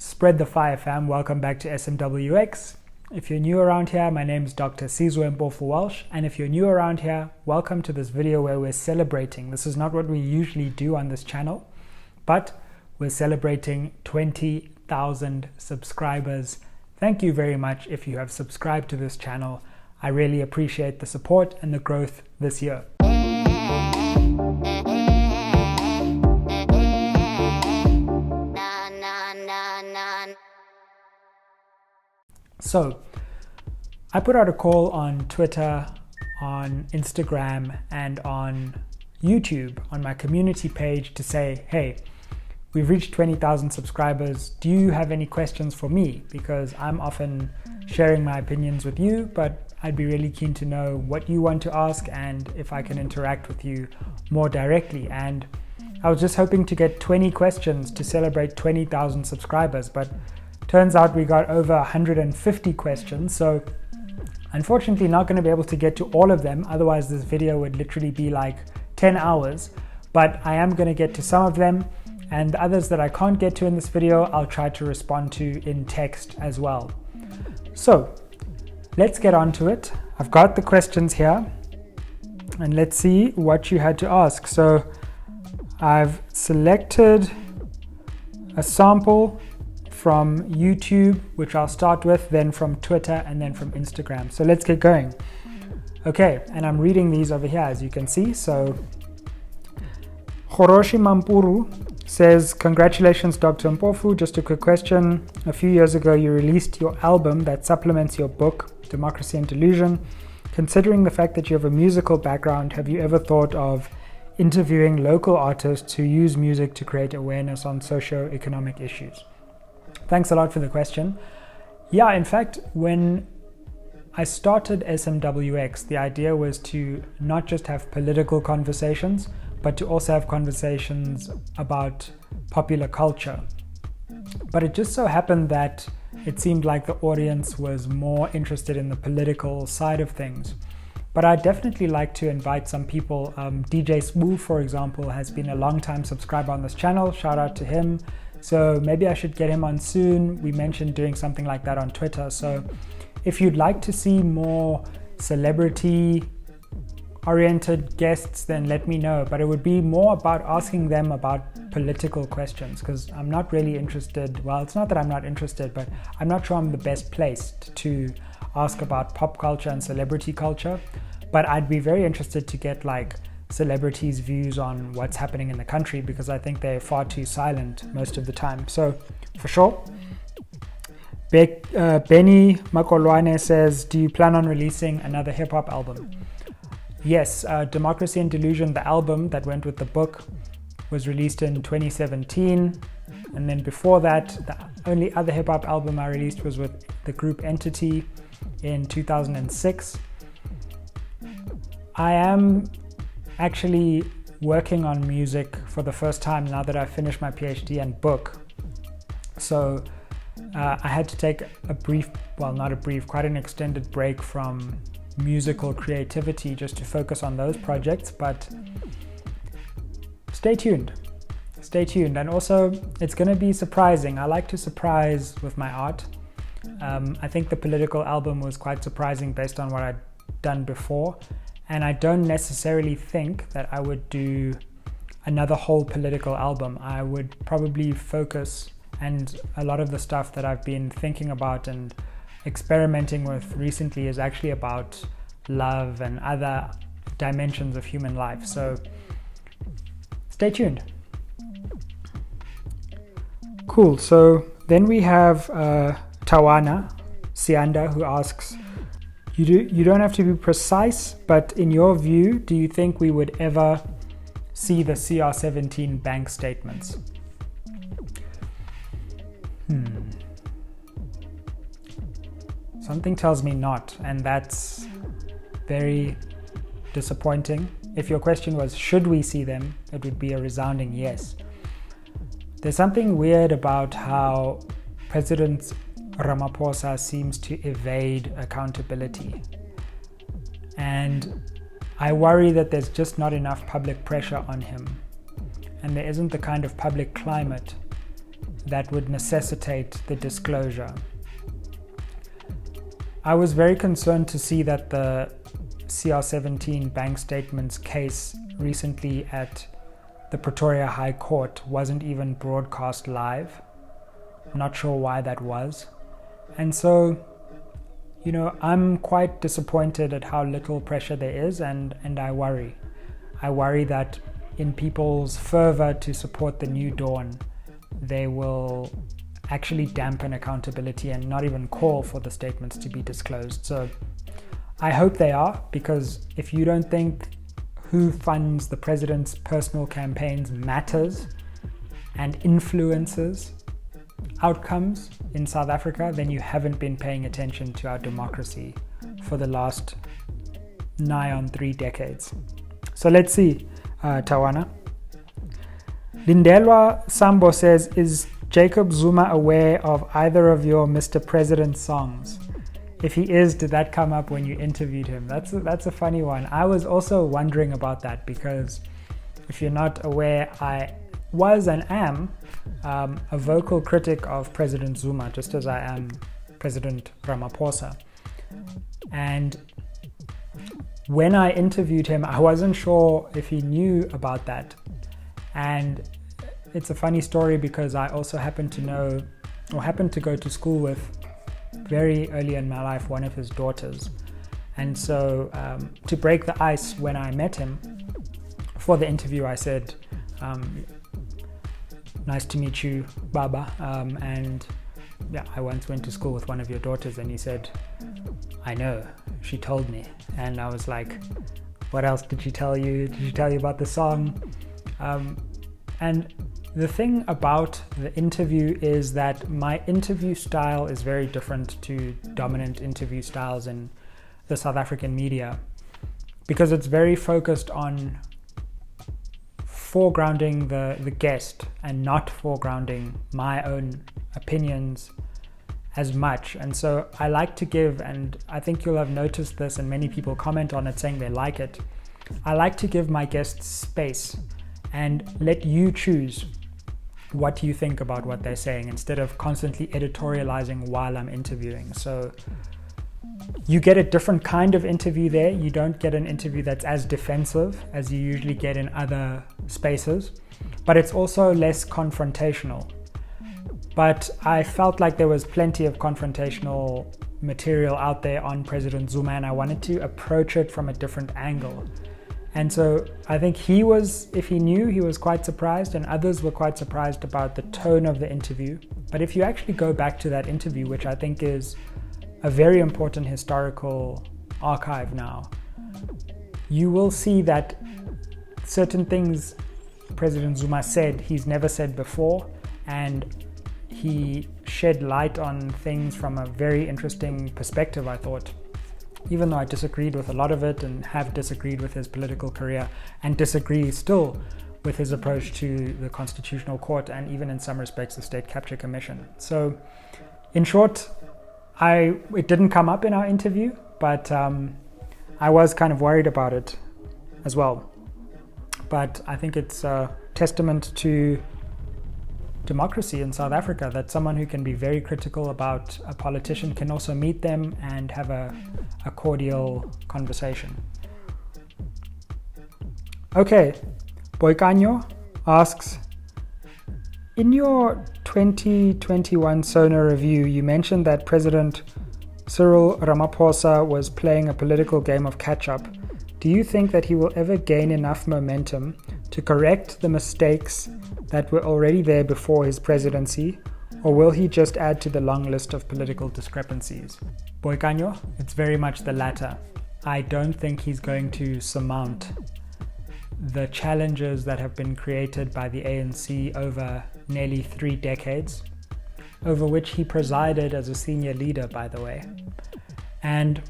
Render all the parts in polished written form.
Spread the fire, fam. Welcome back to SMWX. If you're new around here, my name is Dr. Mpofu-Walsh, and if you're new around here, welcome to this video where we're celebrating. This is not what we usually do on this channel, but we're celebrating 20,000 subscribers. Thank you very much if you have subscribed to this channel. I really appreciate the support and the growth this year. So, I put out a call on Twitter, on Instagram, and on YouTube on my community page to say, hey, we've reached 20,000 subscribers. Do you have any questions for me? Because I'm often sharing my opinions with you, but I'd be really keen to know what you want to ask and if I can interact with you more directly. And I was just hoping to get 20 questions to celebrate 20,000 subscribers, but turns out we got over 150 questions. So unfortunately not going to be able to get to all of them. Otherwise this video would literally be like 10 hours, but I am going to get to some of them, and the others that I can't get to in this video, I'll try to respond to in text as well. So let's get on to it. I've got the questions here and let's see what you had to ask. So I've selected a sample from YouTube, which I'll start with, then from Twitter, and then from Instagram. So let's get going. Okay, and I'm reading these over here, as you can see. So Khoroshi Mampuru says, congratulations, Dr. Mpofu. Just a quick question. A few years ago, you released your album that supplements your book, Democracy and Delusion. Considering the fact that you have a musical background, have you ever thought of interviewing local artists who use music to create awareness on socio-economic issues? Thanks a lot for the question. Yeah, in fact, when I started SMWX, the idea was to not just have political conversations, but to also have conversations about popular culture. But it just so happened that it seemed like the audience was more interested in the political side of things. But I'd definitely like to invite some people. DJ Spoo, for example, has been a long-time subscriber on this channel. Shout out to him. So maybe I should get him on soon. We mentioned doing something like that on Twitter. So if you'd like to see more celebrity-oriented guests, then let me know. But it would be more about asking them about political questions, because I'm not really interested. Well, it's not that I'm not interested, but I'm not sure I'm the best placed to ask about pop culture and celebrity culture. But I'd be very interested to get like celebrities' views on what's happening in the country, because I think they're far too silent most of the time. So for sure. Benny Makolwane says, do you plan on releasing another hip-hop album? Yes, Democracy and Delusion, the album that went with the book, was released in 2017. And then before that, the only other hip-hop album I released was with the group Entity in 2006. I am actually working on music for the first time now that I've finished my PhD and book. So I had to take a brief, well, not a brief, quite an extended break from musical creativity just to focus on those projects. But stay tuned. Stay tuned. And also, it's going to be surprising. I like to surprise with my art. I think the political album was quite surprising based on what I'd done before. And I don't necessarily think that I would do another whole political album. I would probably focus, and a lot of the stuff that I've been thinking about and experimenting with recently is actually about love and other dimensions of human life. So stay tuned. Cool. So then we have Tawana Sianda, who asks, You don't have to be precise, but in your view, do you think we would ever see the CR17 bank statements? Something tells me not, and that's very disappointing. If your question was, should we see them, it would be a resounding yes. There's something weird about how President Ramaphosa seems to evade accountability. And I worry that there's just not enough public pressure on him. And there isn't the kind of public climate that would necessitate the disclosure. I was very concerned to see that the CR17 bank statements case recently at the Pretoria High Court wasn't even broadcast live. I'm not sure why that was. And so, I'm quite disappointed at how little pressure there is, and I worry. I worry that in people's fervor to support the new dawn, they will actually dampen accountability and not even call for the statements to be disclosed. So I hope they are, because if you don't think who funds the president's personal campaigns matters and influences outcomes in South Africa, then you haven't been paying attention to our democracy for the last nigh on 3 decades. So let's see, Tawana. Lindelwa Sambo says, is Jacob Zuma aware of either of your Mr. President songs? If he is, did that come up when you interviewed him? That's a funny one. I was also wondering about that, because if you're not aware, I was and am a vocal critic of President Zuma, just as I am President Ramaphosa. And when I interviewed him, I wasn't sure if he knew about that. And it's a funny story, because I also happened to go to school with, very early in my life, one of his daughters. And so to break the ice, when I met him for the interview, I said, nice to meet you, Baba. And yeah, I once went to school with one of your daughters. And he said, I know, she told me. And I was like, what else did she tell you? Did she tell you about the song? And the thing about the interview is that my interview style is very different to dominant interview styles in the South African media, because it's very focused on foregrounding the guest and not foregrounding my own opinions as much. And so I like to give, and I think you'll have noticed this, and many people comment on it saying they like it, I like to give my guests space and let you choose what you think about what they're saying, instead of constantly editorializing while I'm interviewing. So you get a different kind of interview there. You don't get an interview that's as defensive as you usually get in other spaces, but it's also less confrontational. But I felt like there was plenty of confrontational material out there on President Zuma, and I wanted to approach it from a different angle. And so I think he was, if he knew, he was quite surprised, and others were quite surprised about the tone of the interview. But if you actually go back to that interview, which I think is a very important historical archive now, you will see that certain things President Zuma said he's never said before, and he shed light on things from a very interesting perspective, I thought. Even though I disagreed with a lot of it and have disagreed with his political career and disagree still with his approach to the Constitutional Court and even in some respects the State Capture Commission. So in short, it didn't come up in our interview, but I was kind of worried about it as well. But I think it's a testament to democracy in South Africa that someone who can be very critical about a politician can also meet them and have a cordial conversation. Okay, Boikanyo asks, in your 2021 SONA review, you mentioned that President Cyril Ramaphosa was playing a political game of catch-up. Do you think that he will ever gain enough momentum to correct the mistakes that were already there before his presidency, or will he just add to the long list of political discrepancies? Boikanyo, it's very much the latter. I don't think he's going to surmount the challenges that have been created by the ANC over nearly 3 decades, over which he presided as a senior leader, by the way. And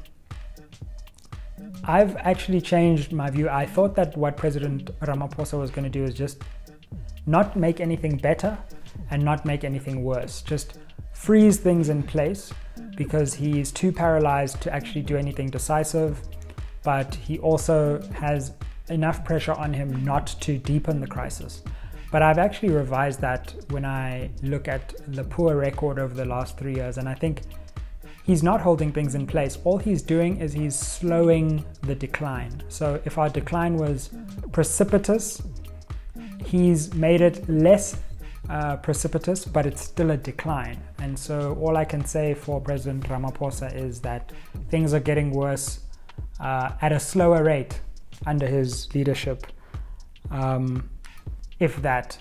I've actually changed my view. I thought that what President Ramaphosa was going to do is just not make anything better and not make anything worse. Just freeze things in place, because he's too paralyzed to actually do anything decisive, but he also has enough pressure on him not to deepen the crisis. But I've actually revised that when I look at the poor record over the last 3 years, and I think he's not holding things in place. All he's doing is he's slowing the decline. So if our decline was precipitous, he's made it less precipitous, but it's still a decline. And so all I can say for President Ramaphosa is that things are getting worse at a slower rate under his leadership, if that.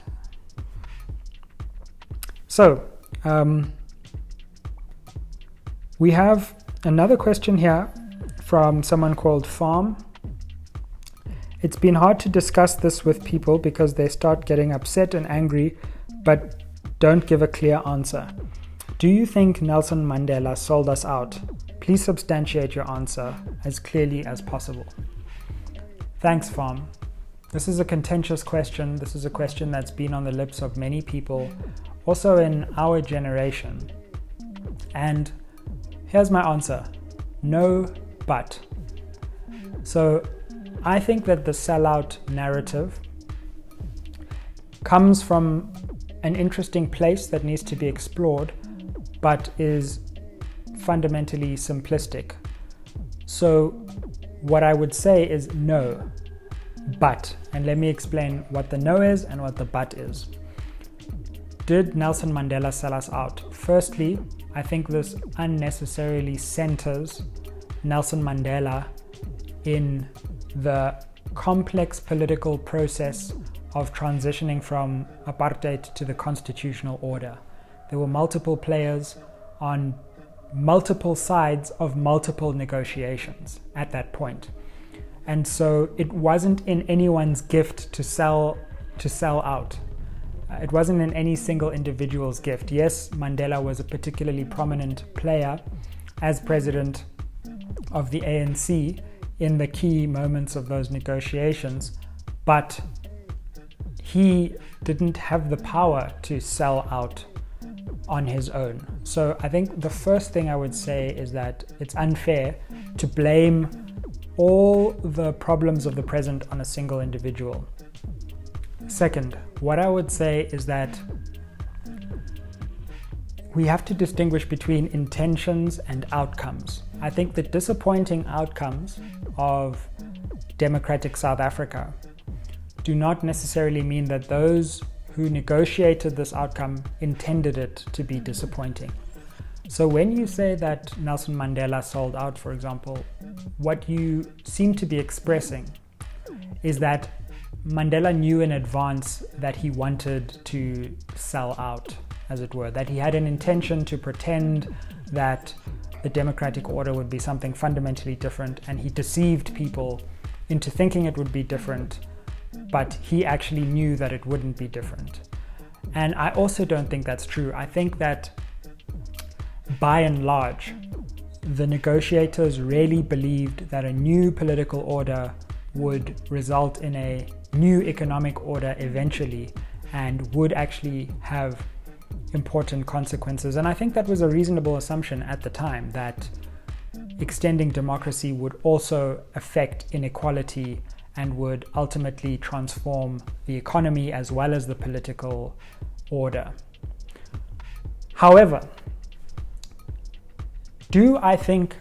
So we have another question here from someone called Farm. It's been hard to discuss this with people because they start getting upset and angry but don't give a clear answer. Do you think Nelson Mandela sold us out? Please substantiate your answer as clearly as possible. Thanks, Farm. This is a contentious question. This is a question that's been on the lips of many people, also in our generation. And here's my answer. No, but. So I think that the sellout narrative comes from an interesting place that needs to be explored, but is fundamentally simplistic. So what I would say is no, but, and let me explain what the no is and what the but is. Did Nelson Mandela sell us out? Firstly, I think this unnecessarily centers Nelson Mandela in the complex political process of transitioning from apartheid to the constitutional order. There were multiple players on multiple sides of multiple negotiations at that point. And so it wasn't in anyone's gift to sell out. It wasn't in any single individual's gift. Yes, Mandela was a particularly prominent player as president of the ANC in the key moments of those negotiations, but he didn't have the power to sell out on his own. So I think the first thing I would say is that it's unfair to blame all the problems of the present on a single individual. Second, what I would say is that we have to distinguish between intentions and outcomes. I think the disappointing outcomes of democratic South Africa do not necessarily mean that those who negotiated this outcome intended it to be disappointing. So when you say that Nelson Mandela sold out, for example, what you seem to be expressing is that Mandela knew in advance that he wanted to sell out, as it were, that he had an intention to pretend that the democratic order would be something fundamentally different, and he deceived people into thinking it would be different, but he actually knew that it wouldn't be different. And I also don't think that's true. I think that by and large, the negotiators really believed that a new political order would result in a new economic order eventually and would actually have important consequences. And I think that was a reasonable assumption at the time, that extending democracy would also affect inequality and would ultimately transform the economy as well as the political order. However, do I think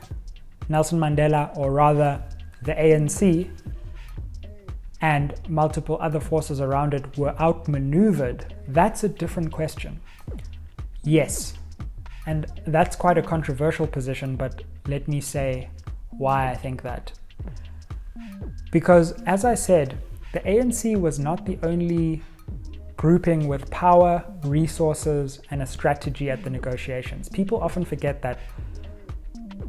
Nelson Mandela, or rather the ANC and multiple other forces around it, were outmaneuvered? That's a different question. Yes, and that's quite a controversial position, but let me say why I think that. Because, as I said, the ANC was not the only grouping with power, resources, and a strategy at the negotiations. People often forget that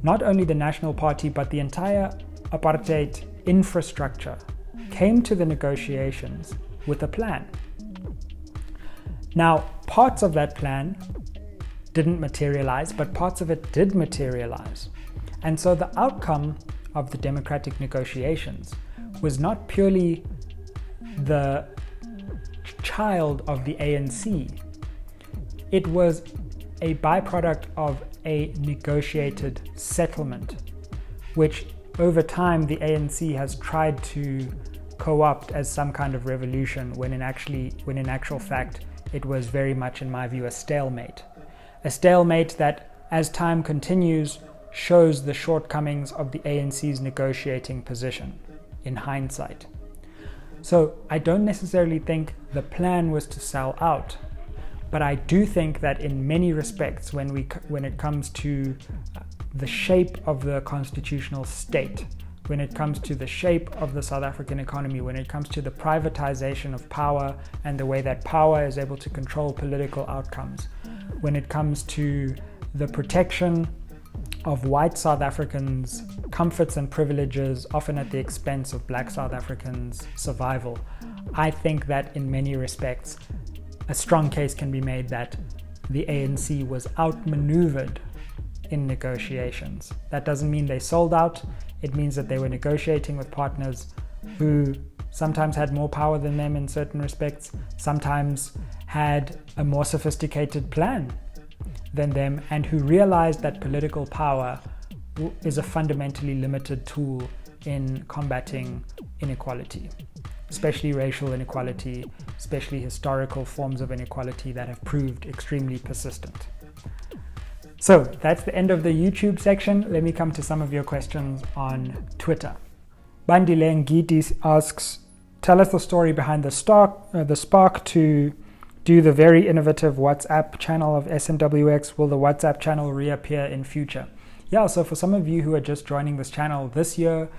not only the National Party, but the entire apartheid infrastructure came to the negotiations with a plan. Now, parts of that plan didn't materialize, but parts of it did materialize. And so the outcome of the democratic negotiations was not purely the child of the ANC. It was a byproduct of a negotiated settlement, which over time the ANC has tried to co-opt as some kind of revolution when in actual fact it was very much, in my view, a stalemate. A stalemate that, as time continues, shows the shortcomings of the ANC's negotiating position, in hindsight. So I don't necessarily think the plan was to sell out, but I do think that in many respects, when it comes to the shape of the constitutional state, when it comes to the shape of the South African economy, when it comes to the privatization of power and the way that power is able to control political outcomes, when it comes to the protection of white South Africans' comforts and privileges, often at the expense of black South Africans' survival, I think that in many respects, a strong case can be made that the ANC was outmaneuvered in negotiations. That doesn't mean they sold out. It means that they were negotiating with partners who sometimes had more power than them in certain respects, sometimes had a more sophisticated plan than them, and who realized that political power is a fundamentally limited tool in combating inequality, especially racial inequality, especially historical forms of inequality that have proved extremely persistent. So that's the end of the YouTube section. Let me come to some of your questions on Twitter. Bandile Ngiti asks, tell us the story behind the spark to do the very innovative WhatsApp channel of SMWX. Will the WhatsApp channel reappear in future? Yeah, so for some of you who are just joining this channel this year,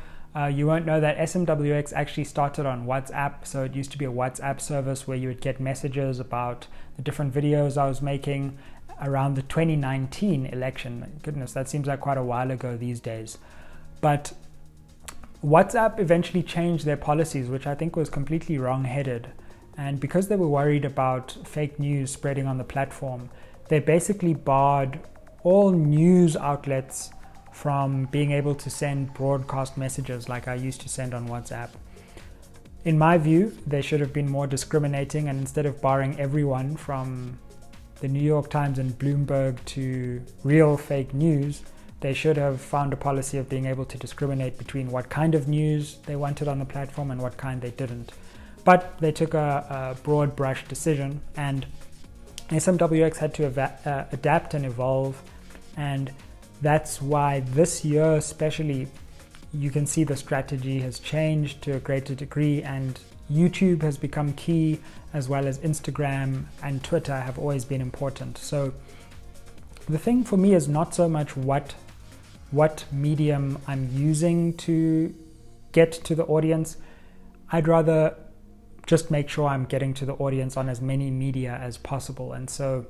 you won't know that SMWX actually started on WhatsApp. So it used to be a WhatsApp service where you would get messages about the different videos I was making around the 2019 election. Goodness, that seems like quite a while ago these days. But WhatsApp eventually changed their policies, which I think was completely wrong-headed. And because they were worried about fake news spreading on the platform, they basically barred all news outlets from being able to send broadcast messages like I used to send on WhatsApp. In my view, they should have been more discriminating, and instead of barring everyone from the New York Times and Bloomberg to real fake news, they should have found a policy of being able to discriminate between what kind of news they wanted on the platform and what kind they didn't. But they took a broad brush decision, and SMWX had to adapt and evolve, and that's why this year especially you can see the strategy has changed to a greater degree, and YouTube has become key, as well as Instagram and Twitter have always been important. So the thing for me is not so much what medium I'm using to get to the audience. I'd rather just make sure I'm getting to the audience on as many media as possible. And so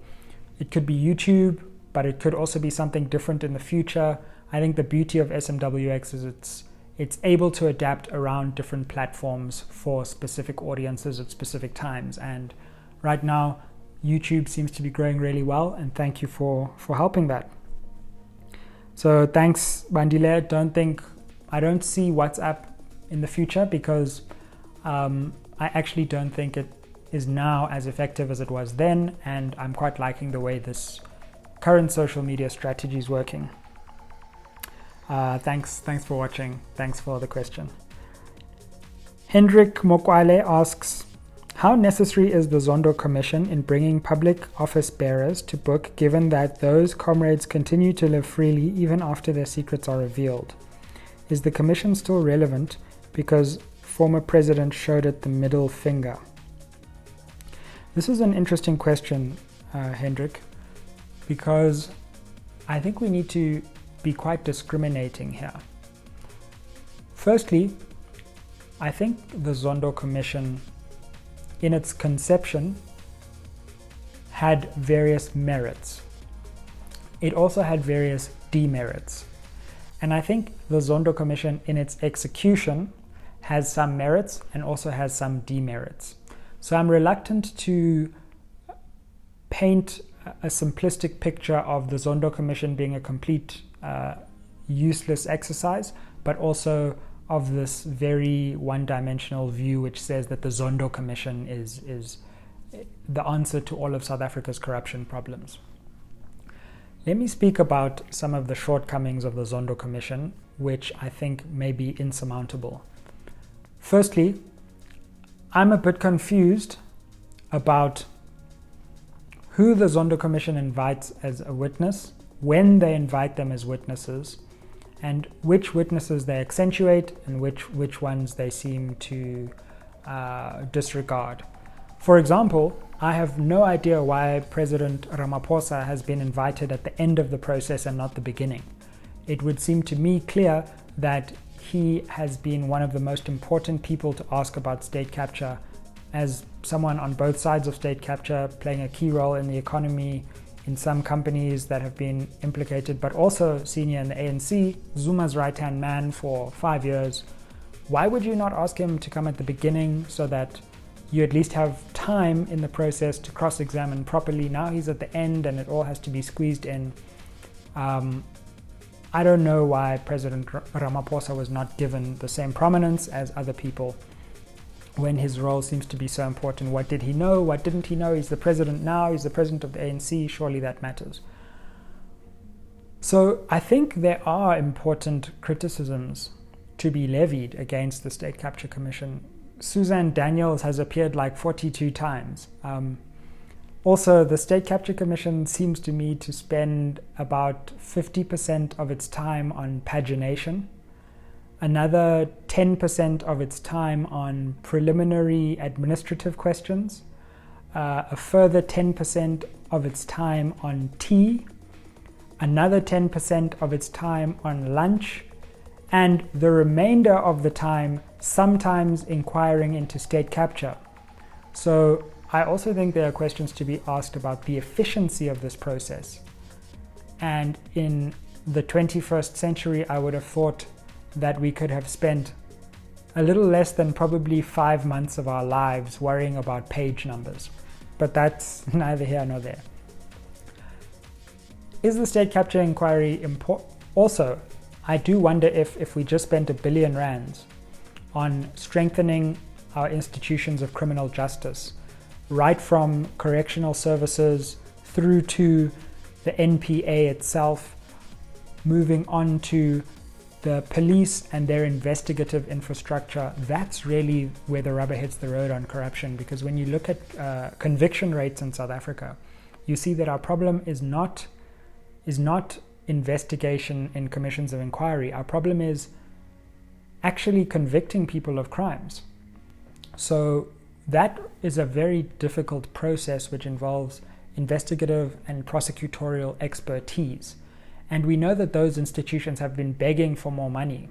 it could be YouTube, but it could also be something different in the future. I think the beauty of SMWX is it's able to adapt around different platforms for specific audiences at specific times. And right now, YouTube seems to be growing really well, and thank you for helping that. So thanks, Bandile. I don't see WhatsApp in the future because I actually don't think it is now as effective as it was then, and I'm quite liking the way this current social media strategy is working. Thanks for watching. Thanks for the question. Hendrik Mokwale asks, how necessary is the Zondo Commission in bringing public office bearers to book, given that those comrades continue to live freely even after their secrets are revealed? Is the commission still relevant because former president showed it the middle finger? This is an interesting question, Hendrik, because I think we need to be quite discriminating here. Firstly, I think the Zondo Commission, in its conception, had various merits. It also had various demerits. And I think the Zondo Commission, in its execution, has some merits and also has some demerits. So I'm reluctant to paint a simplistic picture of the Zondo Commission being a complete useless exercise, but also of this very one-dimensional view which says that the Zondo Commission is the answer to all of South Africa's corruption problems. Let me speak about some of the shortcomings of the Zondo Commission, which I think may be insurmountable. Firstly, I'm a bit confused about who the Zondo Commission invites as a witness, when they invite them as witnesses, and which witnesses they accentuate and which ones they seem to disregard. For example, I have no idea why President Ramaphosa has been invited at the end of the process and not the beginning. It would seem to me clear that he has been one of the most important people to ask about state capture, as someone on both sides of state capture, playing a key role in the economy, in some companies that have been implicated, but also senior in the ANC, Zuma's right-hand man for 5 years. Why would you not ask him to come at the beginning so that you at least have time in the process to cross-examine properly? Now he's at the end and it all has to be squeezed in. I don't know why President Ramaphosa was not given the same prominence as other people when his role seems to be so important. What did he know? What didn't he know? He's the president now. He's the president of the ANC. Surely that matters. So I think there are important criticisms to be levied against the State Capture Commission. Suzanne Daniels has appeared like 42 times. Also, the State Capture Commission seems to me to spend about 50% of its time on pagination, another 10% of its time on preliminary administrative questions, a further 10% of its time on tea, another 10% of its time on lunch, and the remainder of the time sometimes inquiring into state capture. So I also think there are questions to be asked about the efficiency of this process. And in the 21st century, I would have thought that we could have spent a little less than probably 5 months of our lives worrying about page numbers. But that's neither here nor there. Is the state capture inquiry important? Also, I do wonder if we just spent R1 billion on strengthening our institutions of criminal justice, right from correctional services through to the NPA itself, moving on to the police and their investigative infrastructure. That's really where the rubber hits the road on corruption, because when you look at conviction rates in South Africa, you see that our problem is not investigation in commissions of inquiry. Our problem is actually convicting people of crimes. So that is a very difficult process which involves investigative and prosecutorial expertise. And we know that those institutions have been begging for more money.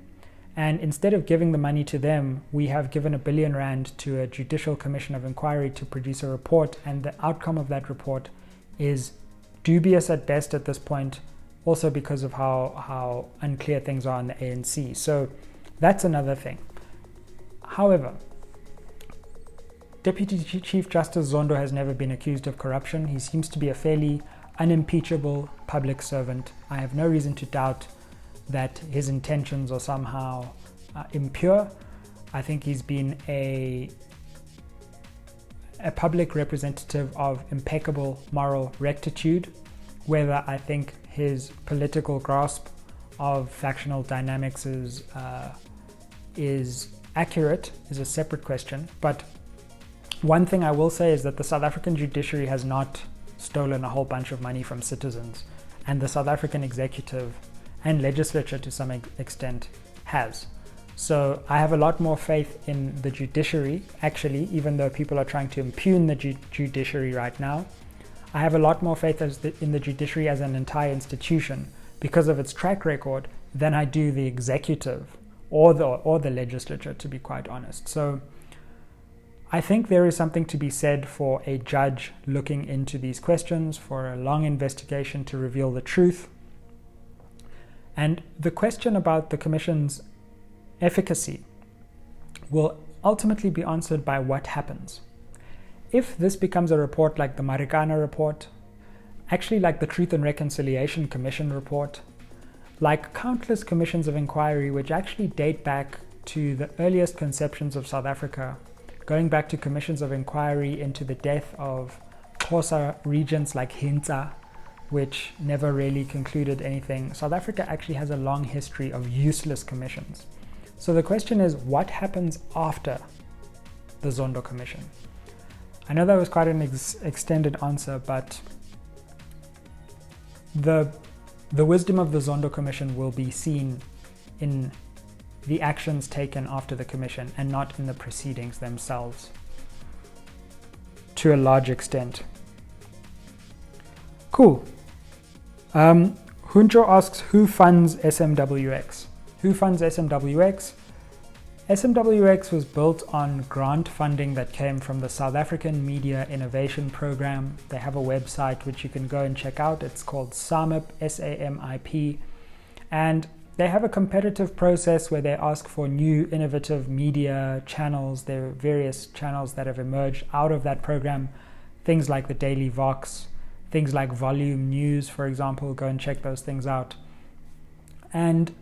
And instead of giving the money to them, we have given R1 billion to a judicial commission of inquiry to produce a report. And the outcome of that report is dubious at best at this point, also because of how unclear things are in the ANC. So that's another thing. However, Deputy Chief Justice Zondo has never been accused of corruption. He seems to be a fairly unimpeachable public servant. I have no reason to doubt that his intentions are somehow impure. I think he's been a public representative of impeccable moral rectitude. Whether I think his political grasp of factional dynamics is accurate is a separate question. But one thing I will say is that the South African judiciary has not stolen a whole bunch of money from citizens, and the South African executive and legislature to some extent has. So I have a lot more faith in the judiciary, actually, even though people are trying to impugn the judiciary right now. I have a lot more faith in the judiciary as an entire institution because of its track record than I do the executive or the legislature, to be quite honest. So I think there is something to be said for a judge looking into these questions, for a long investigation to reveal the truth. And the question about the Commission's efficacy will ultimately be answered by what happens. If this becomes a report like the Marikana report, actually like the Truth and Reconciliation Commission report, like countless commissions of inquiry which actually date back to the earliest conceptions of South Africa, going back to commissions of inquiry into the death of Xhosa regents like Hintsa, which never really concluded anything. South Africa actually has a long history of useless commissions. So the question is, what happens after the Zondo Commission? I know that was quite an extended answer, but the wisdom of the Zondo Commission will be seen in the actions taken after the commission and not in the proceedings themselves, to a large extent. Cool. Huncho asks, who funds SMWX? Who funds SMWX? SMWX was built on grant funding that came from the South African Media Innovation Program. They have a website which you can go and check out. It's called SAMIP, SAMIP. And they have a competitive process where they ask for new innovative media channels. There are various channels that have emerged out of that program. Things like the Daily Vox, things like Volume News, for example. Go and check those things out. And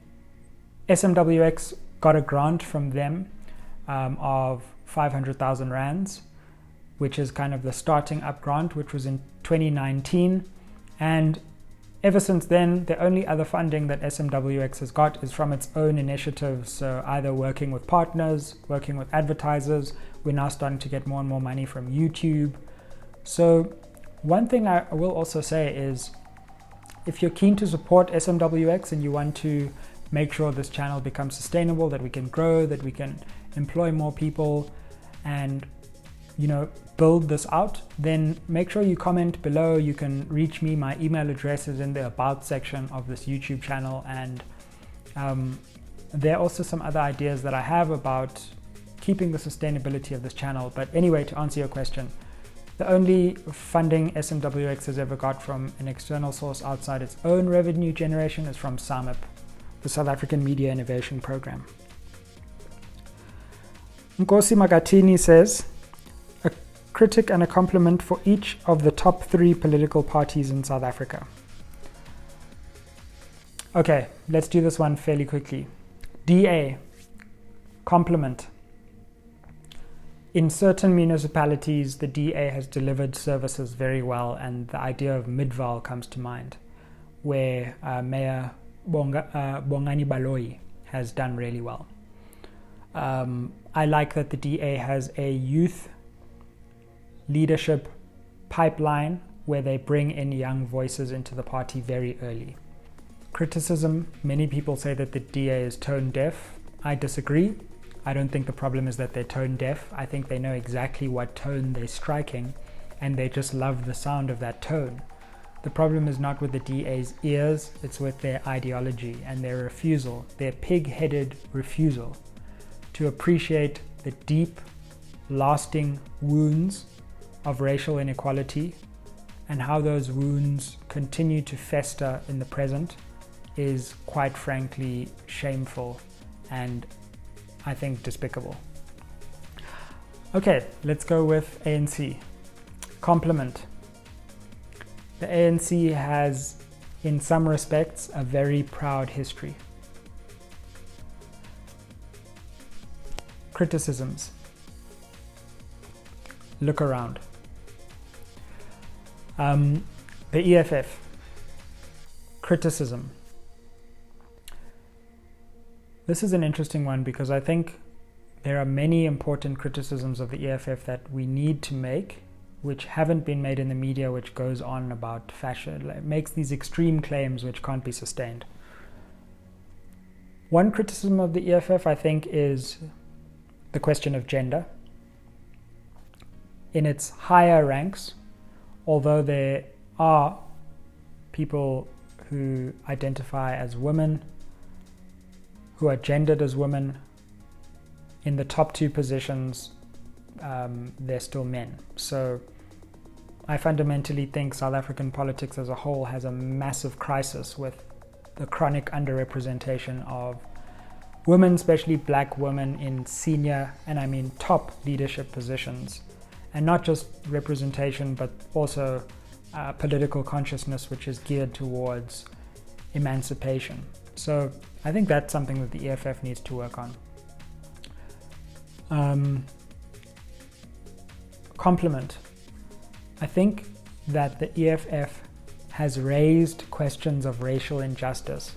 SMWX got a grant from them of 500,000 rands, which is kind of the starting up grant, which was in 2019. And ever since then, the only other funding that SMWX has got is from its own initiatives. So either working with partners, working with advertisers. We're now starting to get more and more money from YouTube. So one thing I will also say is, if you're keen to support SMWX and you want to make sure this channel becomes sustainable, that we can grow, that we can employ more people and, build this out, then make sure you comment below. You can reach me. My email address is in the About section of this YouTube channel. And there are also some other ideas that I have about keeping the sustainability of this channel. But anyway, to answer your question, the only funding SMWX has ever got from an external source outside its own revenue generation is from SAMIP, the South African Media Innovation Program. Nkosi Magatini says, a critic and a compliment for each of the top 3 political parties in South Africa. Okay, let's do this one fairly quickly. DA, compliment. In certain municipalities, the DA has delivered services very well, and the idea of Midvaal comes to mind, where Mayor Bongani Baloyi has done really well. I like that the DA has a youth leadership pipeline where they bring in young voices into the party very early. Criticism, many people say that the DA is tone deaf. I disagree. I don't think the problem is that they're tone deaf. I think they know exactly what tone they're striking, and they just love the sound of that tone. The problem is not with the DA's ears, it's with their ideology and their refusal, their pig-headed refusal to appreciate the deep, lasting wounds of racial inequality, and how those wounds continue to fester in the present is quite frankly shameful and I think despicable. Okay, let's go with ANC. Compliment. The ANC has, in some respects, a very proud history. Criticisms. Look around. The EFF. Criticism. This is an interesting one because I think there are many important criticisms of the EFF that we need to make, which haven't been made in the media, which goes on about fashion, like makes these extreme claims which can't be sustained. One criticism of the EFF, I think, is the question of gender. In its higher ranks, although there are people who identify as women, who are gendered as women, in the top 2 positions, they're still men. So I fundamentally think South African politics as a whole has a massive crisis with the chronic underrepresentation of women, especially black women, in senior, and I mean top leadership positions. And not just representation, but also political consciousness, which is geared towards emancipation. So I think that's something that the EFF needs to work on. Compliment. I think that the EFF has raised questions of racial injustice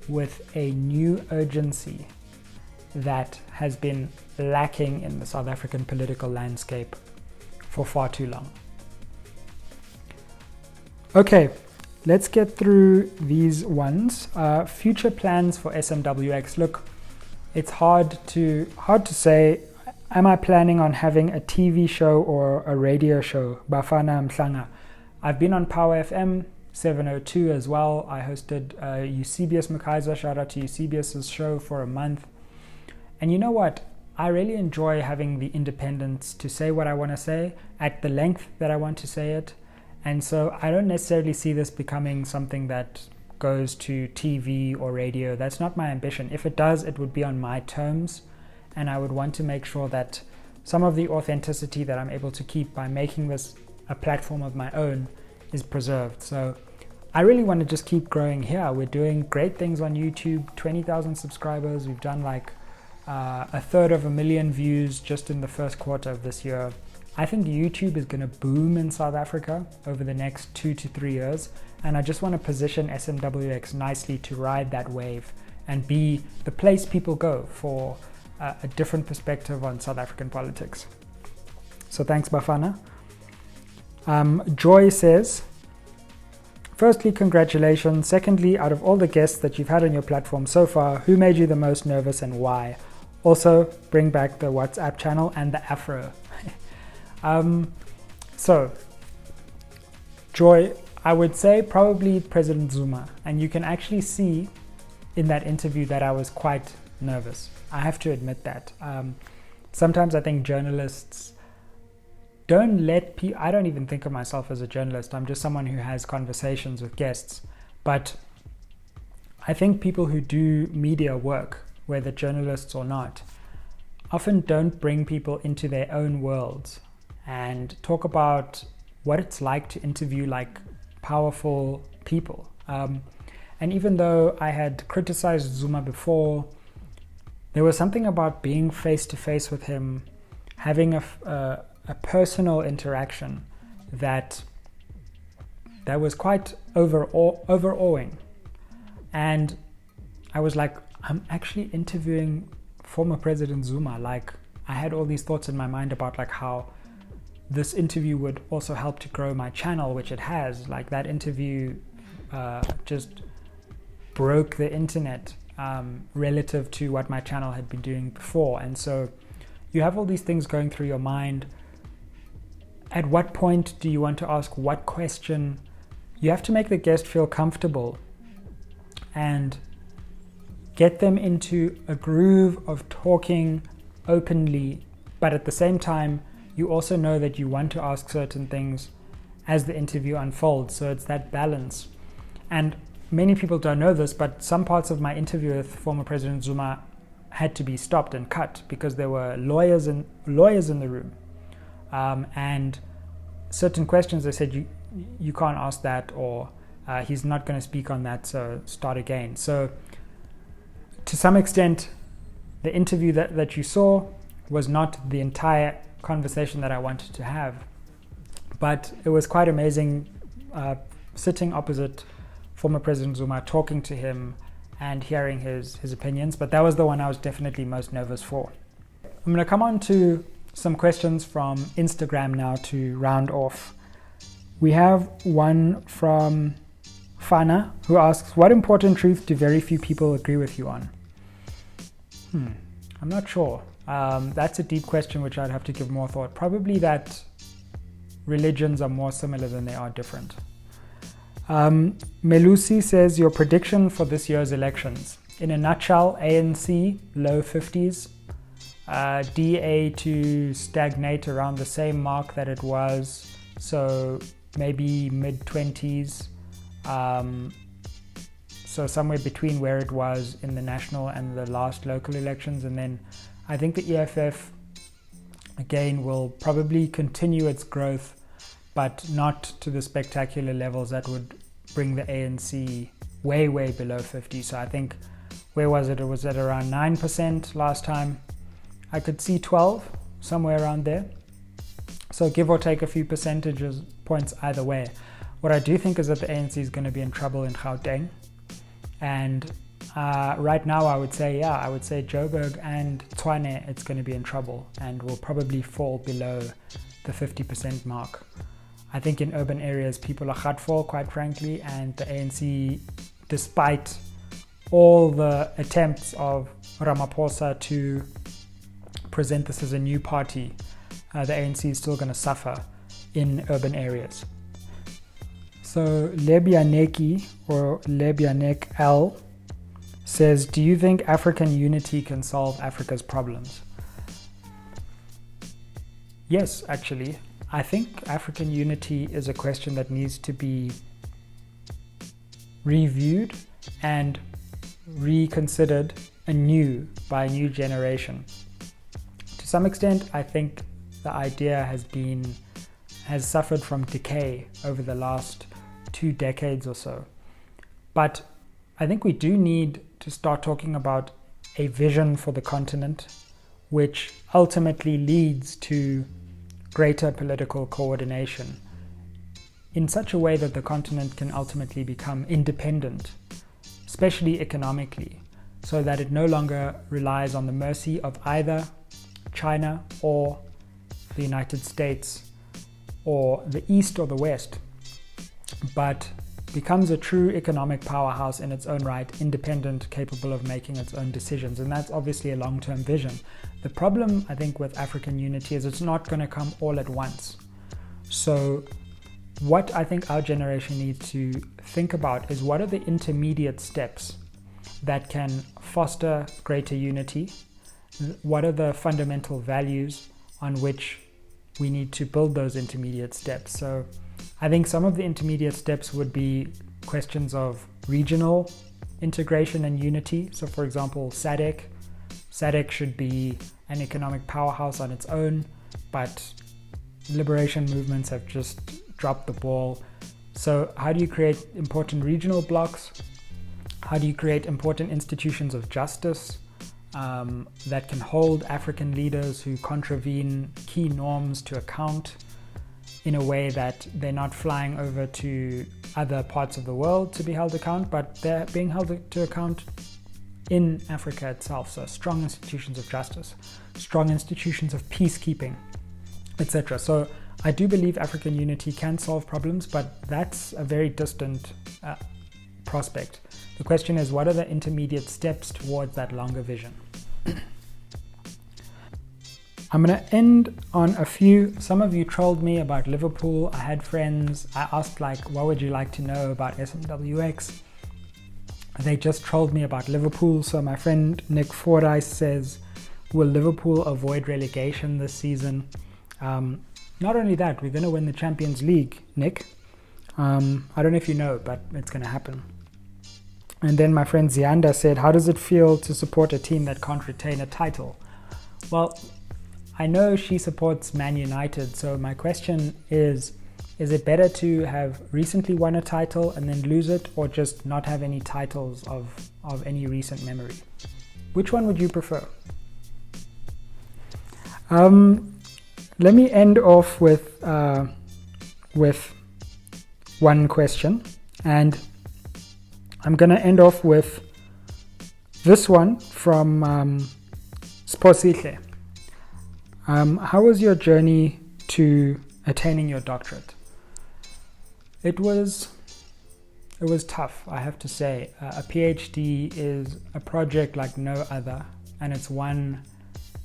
with a new urgency that has been lacking in the South African political landscape for far too long. Okay, let's get through these ones. Future plans for SMWX. Look, it's hard to say. Am I planning on having a TV show or a radio show? Bafana Mhlanga. I've been on Power FM 702 as well. I hosted Eusebius Mkaiser, shout out to Eusebius's show, for a month. And you know what? I really enjoy having the independence to say what I want to say at the length that I want to say it. And so I don't necessarily see this becoming something that goes to TV or radio. That's not my ambition. If it does, it would be on my terms. And I would want to make sure that some of the authenticity that I'm able to keep by making this a platform of my own is preserved. So I really want to just keep growing here. We're doing great things on YouTube, 20,000 subscribers. We've done like 1/3 views just in the first quarter of this year. I think YouTube is going to boom in South Africa over the next 2 to 3 years. And I just want to position SMWX nicely to ride that wave and be the place people go for a different perspective on South African politics. So thanks, Bafana. Joy says, firstly, congratulations. Secondly, out of all the guests that you've had on your platform so far, who made you the most nervous and why? Also, bring back the WhatsApp channel and the afro. So, Joy, I would say probably President Zuma. And you can actually see in that interview that I was quite nervous. I have to admit that. Sometimes I think journalists don't let people, I don't even think of myself as a journalist. I'm just someone who has conversations with guests. But I think people who do media work, whether journalists or not, often don't bring people into their own worlds and talk about what it's like to interview like powerful people. And even though I had criticized Zuma before, there was something about being face to face with him, having a personal interaction that was quite overawing. And I was like, I'm actually interviewing former President Zuma. Like, I had all these thoughts in my mind about like how this interview would also help to grow my channel, which it has. Like, that interview just broke the internet relative to what my channel had been doing before. And so you have all these things going through your mind. At what point do you want to ask what question? You have to make the guest feel comfortable and get them into a groove of talking openly, but at the same time, you also know that you want to ask certain things as the interview unfolds. So it's that balance. And many people don't know this, but some parts of my interview with former President Zuma had to be stopped and cut because there were lawyers in the room. And certain questions, they said, you can't ask that, or he's not going to speak on that, so start again. So to some extent, the interview that you saw was not the entire conversation that I wanted to have. But it was quite amazing sitting opposite former President Zuma, talking to him and hearing his opinions. But that was the one I was definitely most nervous for. I'm going to come on to some questions from Instagram now to round off. We have one from Fana, who asks, what important truth do very few people agree with you on? I'm not sure. That's a deep question which I'd have to give more thought. Probably that religions are more similar than they are different. Melusi says, your prediction for this year's elections. In a nutshell, ANC, low 50s, DA to stagnate around the same mark that it was, so maybe mid-20s, so somewhere between where it was in the national and the last local elections. And then I think the EFF, again, will probably continue its growth, but not to the spectacular levels that would bring the ANC way, way below 50. So I think, where was it? It was at around 9% last time. I could see 12, somewhere around there. So give or take a few percentage points either way. What I do think is that the ANC is going to be in trouble in Gauteng. And right now I would say Joburg and Tshwane, it's going to be in trouble and will probably fall below the 50% mark. I think in urban areas people are hardful, quite frankly, and the ANC, despite all the attempts of Ramaphosa to present this as a new party, the ANC is still going to suffer in urban areas. So Lebianeki or Lebianek L says, do you think African unity can solve Africa's problems? Yes, actually. I think African unity is a question that needs to be reviewed and reconsidered anew by a new generation. To some extent, I think the idea has suffered from decay over the last 2 decades or so. But I think we do need to start talking about a vision for the continent, which ultimately leads to greater political coordination in such a way that the continent can ultimately become independent, especially economically, so that it no longer relies on the mercy of either China or the United States or the East or the West, but becomes a true economic powerhouse in its own right, independent, capable of making its own decisions. And that's obviously a long-term vision. The problem, I think, with African unity is it's not going to come all at once. So what I think our generation needs to think about is what are the intermediate steps that can foster greater unity? What are the fundamental values on which we need to build those intermediate steps? So I think some of the intermediate steps would be questions of regional integration and unity. So for example, SADC should be an economic powerhouse on its own, but liberation movements have just dropped the ball. So how do you create important regional blocks? How do you create important institutions of justice that can hold African leaders who contravene key norms to account in a way that they're not flying over to other parts of the world to be held account, but they're being held to account in Africa itself? So strong institutions of justice, strong institutions of peacekeeping, etc. So I do believe African unity can solve problems, but that's a very distant prospect. The question is, what are the intermediate steps towards that longer vision? I'm going to end on some of you trolled me about Liverpool. I had friends, I asked what would you like to know about SMWX? They just trolled me about Liverpool. So my friend Nick Fordyce says, will Liverpool avoid relegation this season? Not only that, we're going to win the Champions League, Nick. I don't know if you know, but it's going to happen. And then my friend Zianda said, how does it feel to support a team that can't retain a title? Well, I know she supports Man United, so my question is it better to have recently won a title and then lose it, or just not have any titles of any recent memory? Which one would you prefer? Let me end off with one question, and I'm going to end off with this one from Sposihle. How was your journey to attaining your doctorate? It was tough, I have to say. A PhD is a project like no other, and it's one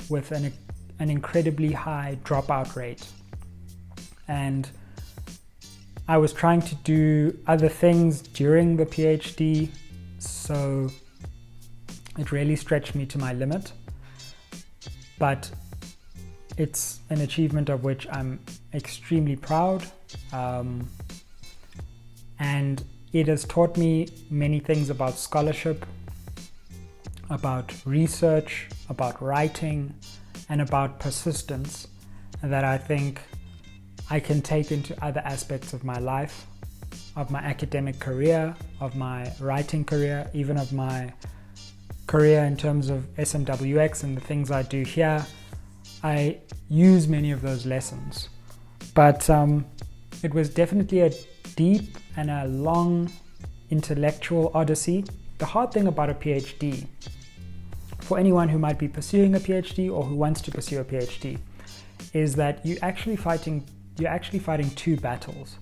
with an incredibly high dropout rate. And I was trying to do other things during the PhD, so it really stretched me to my limit. But it's an achievement of which I'm extremely proud. And it has taught me many things about scholarship, about research, about writing, and about persistence that I think I can take into other aspects of my life, of my academic career, of my writing career, even of my career in terms of SMWX and the things I do here. I use many of those lessons, but it was definitely a deep and a long intellectual odyssey, the hard thing about a PhD, for anyone who might be pursuing a PhD or who wants to pursue a PhD, is that you're actually fighting two battles.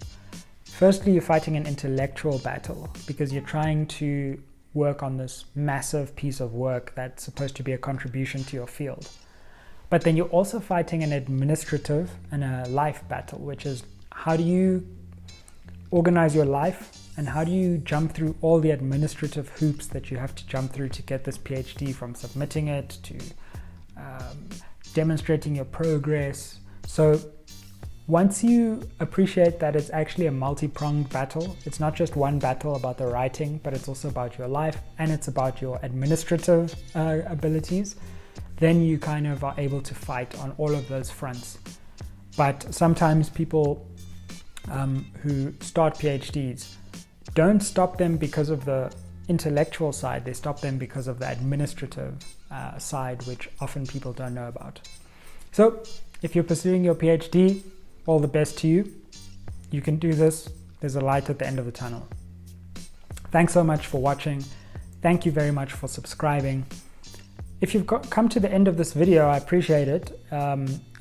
Firstly, you're fighting an intellectual battle because you're trying to work on this massive piece of work that's supposed to be a contribution to your field. But then you're also fighting an administrative and a life battle, which is how do you organize your life and how do you jump through all the administrative hoops that you have to jump through to get this PhD, from submitting it to demonstrating your progress. So once you appreciate that it's actually a multi-pronged battle, it's not just one battle about the writing, but it's also about your life and it's about your administrative abilities, then you kind of are able to fight on all of those fronts. But sometimes people who start PhDs don't stop them because of the intellectual side, they stop them because of the administrative side, which often people don't know about. So if you're pursuing your PhD, all the best to you. You can do this. There's a light at the end of the tunnel. Thanks so much for watching. Thank you very much for subscribing. If you've come to the end of this video, I appreciate it.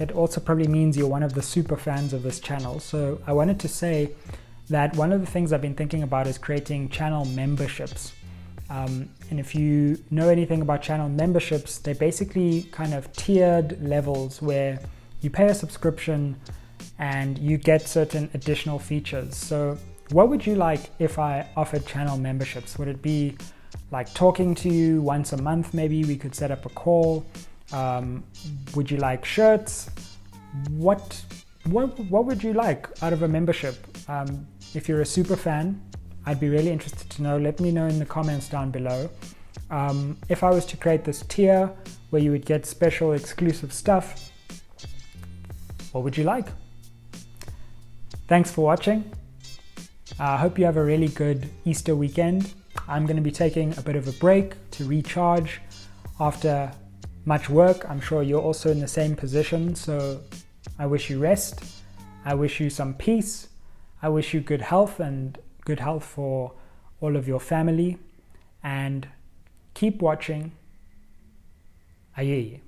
It also probably means you're one of the super fans of this channel. So I wanted to say that one of the things I've been thinking about is creating channel memberships. And if you know anything about channel memberships, they're basically kind of tiered levels where you pay a subscription and you get certain additional features. So what would you like if I offered channel memberships? Would it be like talking to you once a month? Maybe we could set up a call. Would you like shirts? What would you like out of a membership? If you're a super fan, I'd be really interested to know. Let me know in the comments down below. If I was to create this tier where you would get special exclusive stuff, what would you like? Thanks for watching. I hope you have a really good Easter weekend. I'm going to be taking a bit of a break to recharge after much work. I'm sure you're also in the same position, so I wish you rest. I wish you some peace. I wish you good health and good health for all of your family. And keep watching. Ayeye.